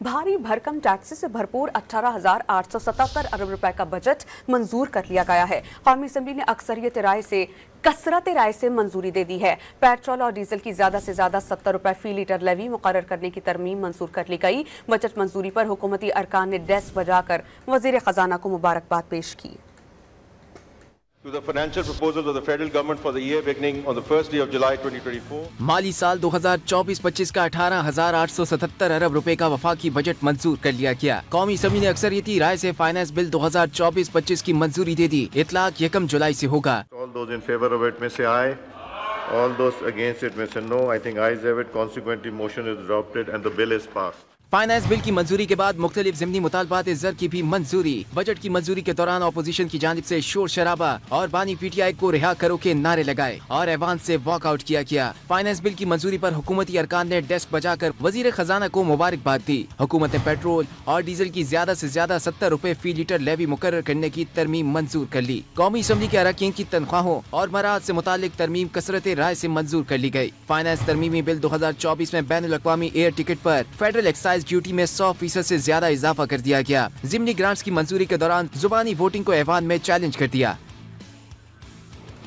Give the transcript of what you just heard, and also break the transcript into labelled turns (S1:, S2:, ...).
S1: भारी भरकम टैक्स से भरपूर 18,877 अरब रुपए का बजट मंजूर कर लिया गया है। कौमी असम्बली ने कसरत राय से मंजूरी दे दी है। पेट्रोल और डीजल की ज्यादा से ज्यादा 70 रुपए फी लीटर लेवी मुकर्रर करने की तरमीम मंजूर कर ली गई। बजट मंजूरी पर हुकूमती अरकान ने डेस्क बजाकर वजीर खजाना को मुबारकबाद पेश की।
S2: To the financial proposals of the federal government for the year beginning on the first day of July 2024.
S3: माली साल 2024-25 का 18,877 अरब रुपए का वफाकी बजट मंजूर कर लिया गया। कौमी असम्बली ने अक्सरियती राय से फाइनेंस बिल 2024-25 की मंजूरी दे दी। इतलाक 1 जुलाई से होगा।
S2: All those in favor of it may say aye. All those against it may say no. I think ayes have it. Consequently, motion is adopted and the bill is passed.
S3: Finance bill की मंजूरी के बाद मुख्तलिफ ज़िमनी मुतालबात ज़र की भी मंजूरी। Budget की मंजूरी के दौरान अपोजिशन की जानिब से शोर शराबा और बानी PTI को रिहा करो के नारे लगाए और ऐवान से वॉकआउट किया गया। फाइनेंस बिल की मंजूरी पर हुकूमती अरकान ने डेस्क बजाकर वजीर खजाना को मुबारकबाद दी। हुकूमत ने पेट्रोल और डीजल की ज्यादा से ज्यादा 70 रुपए फी लीटर लेवी मुकर्रर करने की तरमीम मंजूर कर ली। कौमी असम्बली के अरकान की तनख्वाहों और मराद से मुतालिक तरमीम कसरत राय से मंजूर कर ली गई। फाइनेंस तरमीमी बिल 2024 में बैनुल अक़वामी एयर टिकट पर फेडरल एक्साइज ड्यूटी में 100% से ज्यादा इजाफा कर दिया गया। ज़िमनी ग्रांट्स की मंजूरी के दौरान जुबानी वोटिंग को ऐवान में चैलेंज कर दिया।